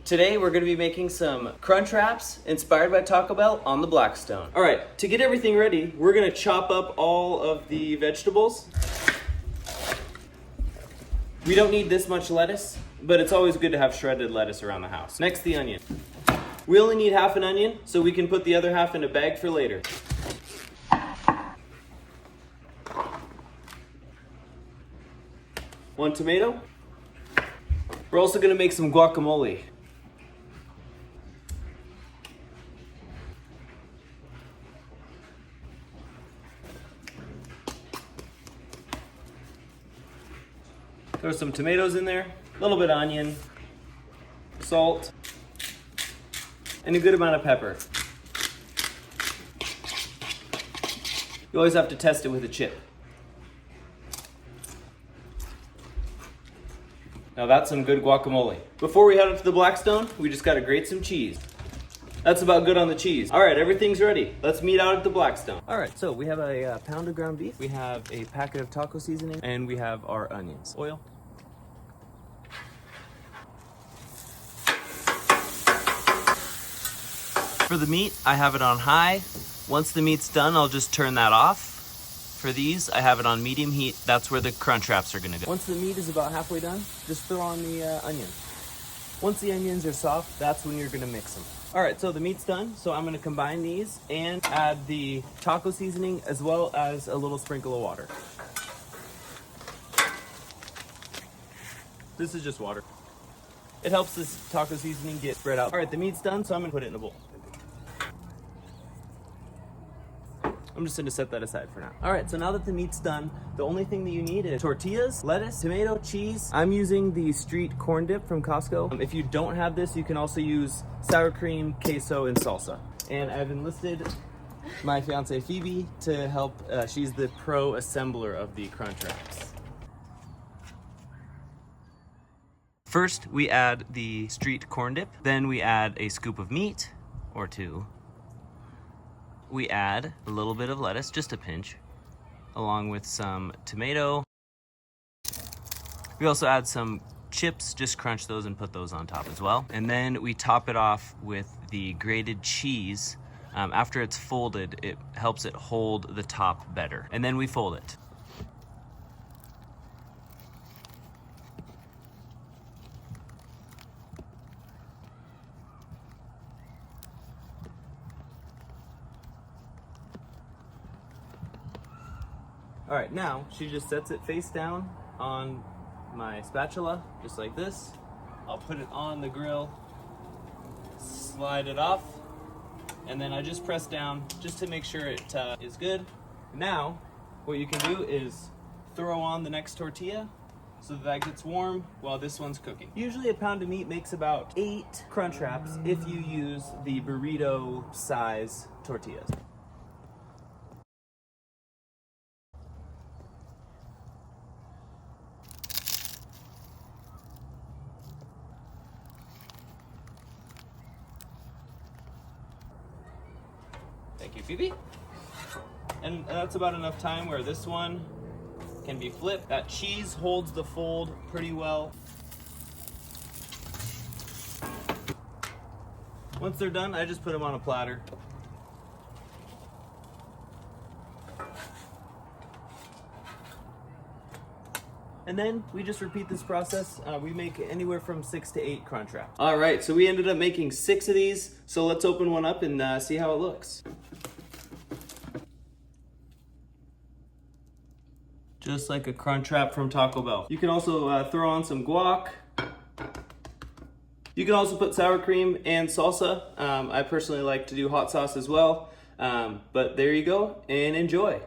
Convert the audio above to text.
Today we're going to be making some crunch wraps inspired by Taco Bell on the Blackstone. All right, to get everything ready, we're going to chop up all of the vegetables. We don't need this much lettuce, but it's always good to have shredded lettuce around the house. Next, the onion. We only need half an onion, so we can put the other half in a bag for later. One tomato. We're also going to make some guacamole. Throw some tomatoes in there, a little bit of onion, salt, and a good amount of pepper. You always have to test it with a chip. Now that's some good guacamole. Before we head up to the Blackstone, we just gotta grate some cheese. That's about good on the cheese. All right, everything's ready. Let's meet out at the Blackstone. All right, so we have a pound of ground beef. We have a packet of taco seasoning, and we have our onions. Oil. For the meat, I have it on high. Once the meat's done, I'll just turn that off. For these, I have it on medium heat. That's where the crunch wraps are gonna go. Once the meat is about halfway done, just throw on the onions. Once the onions are soft, that's when you're gonna mix them. All right, so the meat's done, so I'm gonna combine these and add the taco seasoning as well as a little sprinkle of water. This is just water. It helps this taco seasoning get spread out. All right, the meat's done, so I'm gonna put it in a bowl. I'm just gonna set that aside for now. All right, so now that the meat's done, the only thing that you need is tortillas, lettuce, tomato, cheese. I'm using the street corn dip from Costco. If you don't have this, you can also use sour cream, queso, and salsa. And I've enlisted my fiance Phoebe to help. She's the pro assembler of the crunch wraps. First, we add the street corn dip. Then we add a scoop of meat, or two. We add a little bit of lettuce, just a pinch, along with some tomato. We also add some chips, just crunch those and put those on top as well. And then we top it off with the grated cheese. After it's folded, it helps it hold the top better. And then we fold it. All right, now she just sets it face down on my spatula, just like this. I'll put it on the grill, slide it off, and then I just press down just to make sure it is good. Now, what you can do is throw on the next tortilla so that gets warm while this one's cooking. Usually a pound of meat makes about 8 crunch wraps if you use the burrito size tortillas. Thank you, Phoebe. And that's about enough time where this one can be flipped. That cheese holds the fold pretty well. Once they're done, I just put them on a platter. And then we just repeat this process. We make anywhere from 6 to 8 crunch wraps. All right, so we ended up making 6 of these. So let's open one up and see how it looks. Just like a crunch wrap from Taco Bell. You can also throw on some guac. You can also put sour cream and salsa. I personally like to do hot sauce as well. But there you go, and enjoy.